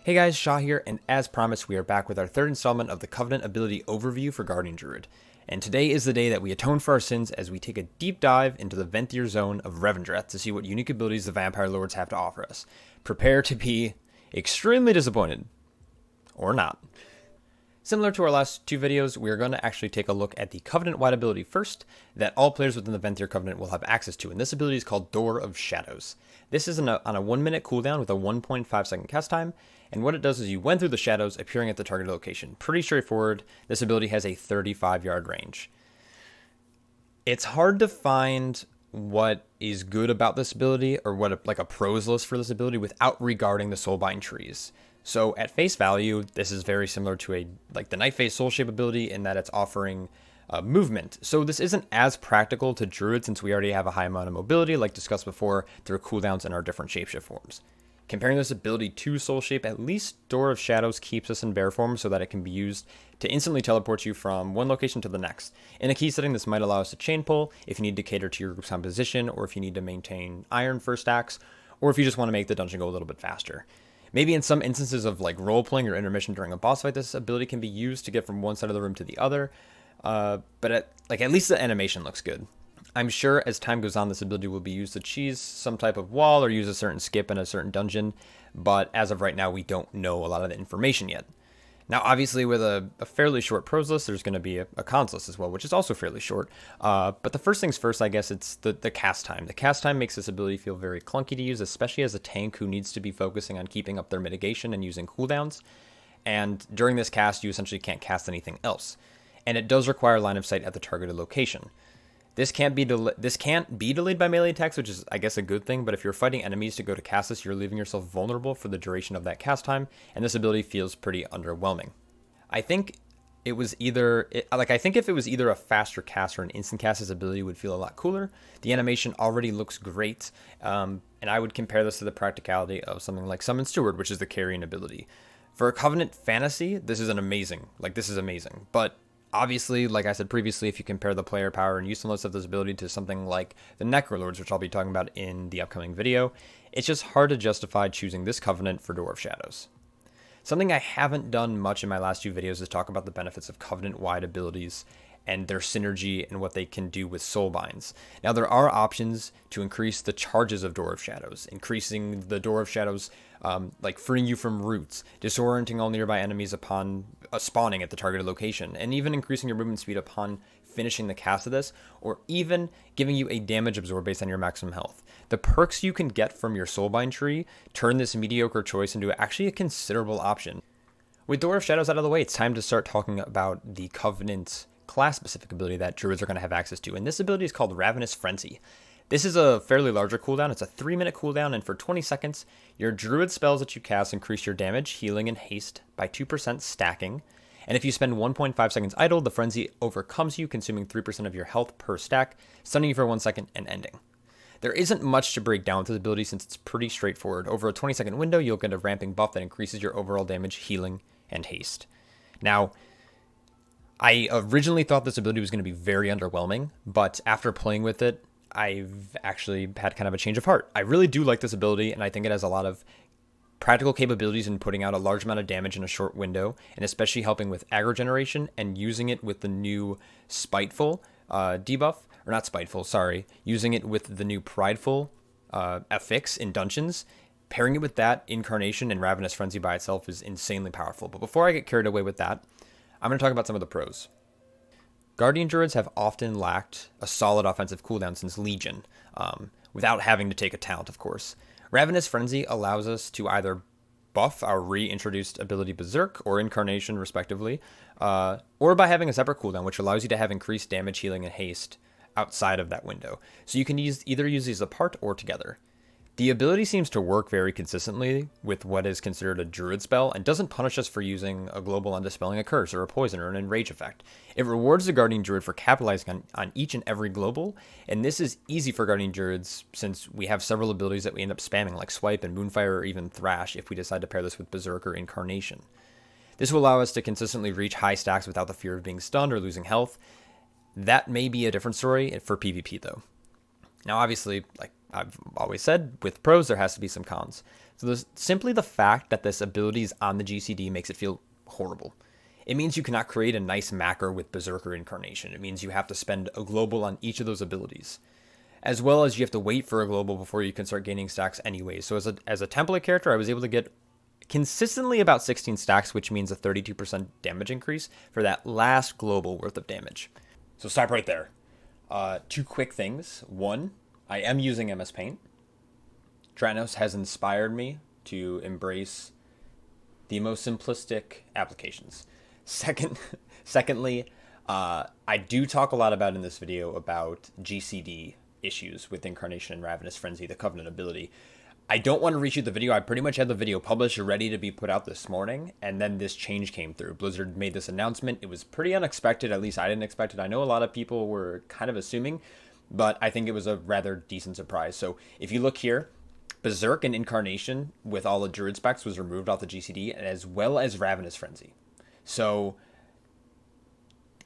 Hey guys, Shaw here, and as promised, we are back with our third installment of the Covenant ability overview for Guardian Druid. And today is the day that we atone for our sins as we take a deep dive into the Venthyr zone of Revendreth to see what unique abilities the Vampire Lords have to offer us. Prepare to be extremely disappointed. Or not. Similar to our last two videos, we are going to actually take a look at the Covenant-wide ability first that all players within the Venthyr Covenant will have access to, and this ability is called Door of Shadows. This is on a 1 minute cooldown with a 1.5 second cast time, and what it does is you went through the shadows appearing at the target location. Pretty straightforward. This ability has a 35-yard range. It's hard to find what is good about this ability or what a pros list for this ability without regarding the Soulbind trees. So at face value, this is very similar to the Night Phase Soul Shape ability in that it's offering movement. So this isn't as practical to Druid since we already have a high amount of mobility, like discussed before, through cooldowns in our different shapeshift forms. Comparing this ability to Soul Shape, at least Door of Shadows keeps us in bear form so that it can be used to instantly teleport you from one location to the next. In a key setting, this might allow us to chain pull if you need to cater to your group's composition, or if you need to maintain iron for stacks, or if you just want to make the dungeon go a little bit faster. Maybe in some instances of role-playing or intermission during a boss fight, this ability can be used to get from one side of the room to the other, but at least the animation looks good. I'm sure as time goes on, this ability will be used to cheese some type of wall or use a certain skip in a certain dungeon, but as of right now, we don't know a lot of the information yet. Now, obviously, with a fairly short pros list, there's going to be a cons list as well, which is also fairly short. But the first things first, I guess, it's the cast time. The cast time makes this ability feel very clunky to use, especially as a tank who needs to be focusing on keeping up their mitigation and using cooldowns. And during this cast, you essentially can't cast anything else. And it does require line of sight at the targeted location. This can't be delayed by melee attacks, which is, I guess, a good thing, but if you're fighting enemies to go to cast this, you're leaving yourself vulnerable for the duration of that cast time, and this ability feels pretty underwhelming. I think it was either, I think if it was either a faster cast or an instant cast, this ability would feel a lot cooler. The animation already looks great, and I would compare this to the practicality of something like Summon Steward, which is the carrying ability. For a Covenant fantasy, this is amazing, but obviously, like I said previously, if you compare the player power and usefulness of this ability to something like the Necrolords, which I'll be talking about in the upcoming video, it's just hard to justify choosing this Covenant for Door of Shadows. Something I haven't done much in my last few videos is talk about the benefits of Covenant-wide abilities and their synergy and what they can do with Soulbinds. Now, there are options to increase the charges of Door of Shadows, increasing the Door of Shadows, freeing you from roots, disorienting all nearby enemies upon spawning at the targeted location, and even increasing your movement speed upon finishing the cast of this, or even giving you a damage absorb based on your maximum health. The perks you can get from your Soulbind tree turn this mediocre choice into actually a considerable option. With Door of Shadows out of the way, it's time to start talking about the Covenant class-specific ability that Druids are going to have access to, and this ability is called Ravenous Frenzy. This is a fairly larger cooldown. It's a 3-minute cooldown, and for 20 seconds, your Druid spells that you cast increase your damage, healing, and haste by 2% stacking. And if you spend 1.5 seconds idle, the Frenzy overcomes you, consuming 3% of your health per stack, stunning you for 1 second, and ending. There isn't much to break down with this ability since it's pretty straightforward. Over a 20-second window, you'll get a ramping buff that increases your overall damage, healing, and haste. Now, I originally thought this ability was going to be very underwhelming, but after playing with it, I've actually had kind of a change of heart. I really do like this ability, and I think it has a lot of practical capabilities in putting out a large amount of damage in a short window, and especially helping with aggro generation and using it with the new Spiteful debuff, or not Spiteful, sorry, using it with the new Prideful affix in dungeons. Pairing it with that, Incarnation and Ravenous Frenzy by itself is insanely powerful. But before I get carried away with that, I'm going to talk about some of the pros. Guardian Druids have often lacked a solid offensive cooldown since Legion, without having to take a talent, of course. Ravenous Frenzy allows us to either buff our reintroduced ability Berserk or Incarnation, respectively, or by having a separate cooldown, which allows you to have increased damage, healing, and haste outside of that window. So you can either use these apart or together. The ability seems to work very consistently with what is considered a Druid spell and doesn't punish us for using a global undispelling a curse or a poison or an enrage effect. It rewards the Guardian Druid for capitalizing on each and every global, and this is easy for Guardian Druids since we have several abilities that we end up spamming like Swipe and Moonfire or even Thrash if we decide to pair this with Berserk or Incarnation. This will allow us to consistently reach high stacks without the fear of being stunned or losing health. That may be a different story for PvP though. Now obviously, I've always said, with pros, there has to be some cons. So there's simply the fact that this ability is on the GCD makes it feel horrible. It means you cannot create a nice macro with Berserker Incarnation. It means you have to spend a global on each of those abilities, as well as you have to wait for a global before you can start gaining stacks anyway. So as a template character, I was able to get consistently about 16 stacks, which means a 32% damage increase for that last global worth of damage. So stop right there. Two quick things. One, I am using MS Paint. Tranos has inspired me to embrace the most simplistic applications. Secondly, I do talk a lot about in this video about GCD issues with Incarnation and Ravenous Frenzy, the Covenant ability. I don't want to reshoot the video. I pretty much had the video published, ready to be put out this morning, and then this change came through. Blizzard made this announcement. It was pretty unexpected, at least I didn't expect it. I know a lot of people were kind of assuming, but I think it was a rather decent surprise. So if you look here, Berserk and Incarnation with all the Druid specs was removed off the GCD, as well as Ravenous Frenzy. So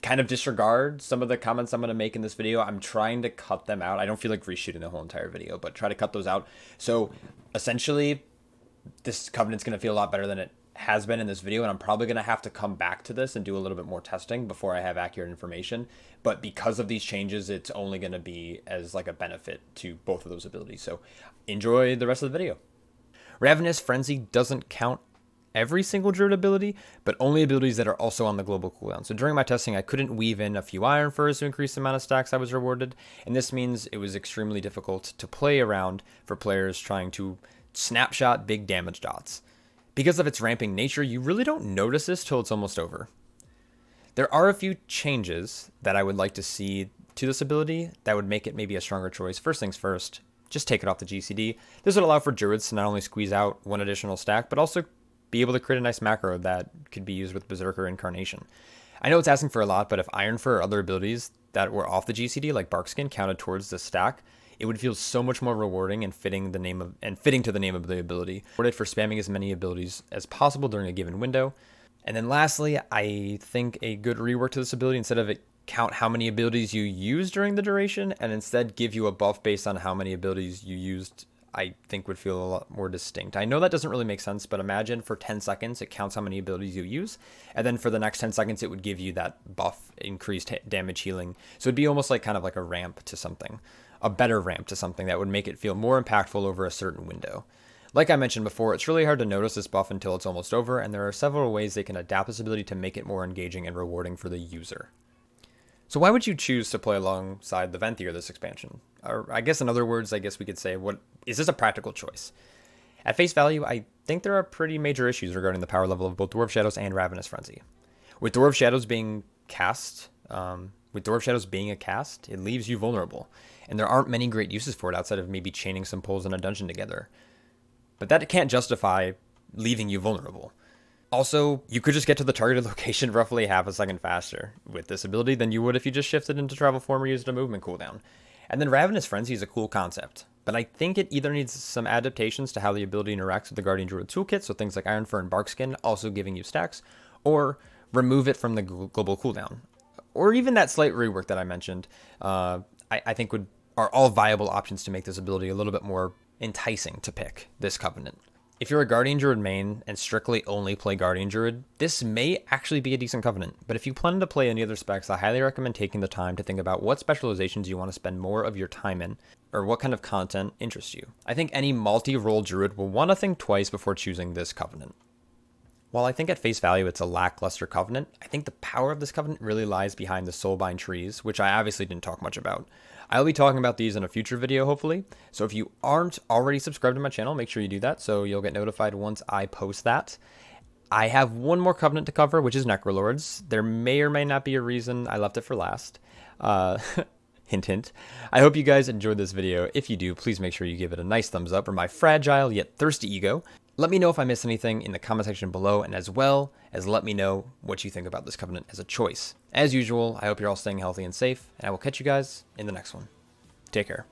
kind of disregard some of the comments I'm going to make in this video. I'm trying to cut them out. I don't feel like reshooting the whole entire video, but try to cut those out. So essentially, this Covenant's going to feel a lot better than it has been in this video, and I'm probably going to have to come back to this and do a little bit more testing before I have accurate information. But because of these changes, it's only going to be as like a benefit to both of those abilities. So enjoy the rest of the video. Ravenous Frenzy doesn't count every single Druid ability, but only abilities that are also on the global cooldown. So during my testing, I couldn't weave in a few Iron Furs to increase the amount of stacks I was rewarded, and this means it was extremely difficult to play around for players trying to snapshot big damage dots. Because of its ramping nature, you really don't notice this till it's almost over. There are a few changes that I would like to see to this ability that would make it maybe a stronger choice. First things first, just take it off the GCD. This would allow for Druids to not only squeeze out one additional stack, but also be able to create a nice macro that could be used with Berserker Incarnation. I know it's asking for a lot, but if Iron Fur or other abilities that were off the GCD, like Barkskin, counted towards the stack, it would feel so much more rewarding and fitting to the name of the ability. Rewarded for spamming as many abilities as possible during a given window. And then lastly, I think a good rework to this ability, instead of it count how many abilities you use during the duration, and instead give you a buff based on how many abilities you used, I think would feel a lot more distinct. I know that doesn't really make sense, but imagine for 10 seconds, it counts how many abilities you use. And then for the next 10 seconds, it would give you that buff, increased damage healing. So it'd be almost like kind of like a ramp to something, a better ramp to something that would make it feel more impactful over a certain window. Like I mentioned before, it's really hard to notice this buff until it's almost over, and there are several ways they can adapt this ability to make it more engaging and rewarding for the user. So why would you choose to play alongside the Venthyr this expansion? Or I guess in other words, we could say, what is this a practical choice? At face value, I think there are pretty major issues regarding the power level of both Dwarf Shadows and Ravenous Frenzy. With Dwarf Shadows being a cast, it leaves you vulnerable, and there aren't many great uses for it outside of maybe chaining some pulls in a dungeon together. But that can't justify leaving you vulnerable. Also, you could just get to the targeted location roughly half a second faster with this ability than you would if you just shifted into travel form or used a movement cooldown. And then Ravenous Frenzy is a cool concept, but I think it either needs some adaptations to how the ability interacts with the Guardian Druid toolkit, so things like Iron Fur and Barkskin also giving you stacks, or remove it from the global cooldown. Or even that slight rework that I mentioned, I think are all viable options to make this ability a little bit more enticing to pick this Covenant. If you're a Guardian Druid main and strictly only play Guardian Druid, this may actually be a decent Covenant, but if you plan to play any other specs, I highly recommend taking the time to think about what specializations you want to spend more of your time in, or what kind of content interests you. I think any multi-role Druid will want to think twice before choosing this Covenant. While I think at face value it's a lackluster Covenant, I think the power of this Covenant really lies behind the Soulbind trees, which I obviously didn't talk much about. I'll be talking about these in a future video, hopefully. So if you aren't already subscribed to my channel, make sure you do that so you'll get notified once I post that. I have one more Covenant to cover, which is Necrolords. There may or may not be a reason I left it for last. Hint, hint. I hope you guys enjoyed this video. If you do, please make sure you give it a nice thumbs up for my fragile yet thirsty ego. Let me know if I missed anything in the comment section below, and as well as let me know what you think about this Covenant as a choice. As usual, I hope you're all staying healthy and safe, and I will catch you guys in the next one. Take care.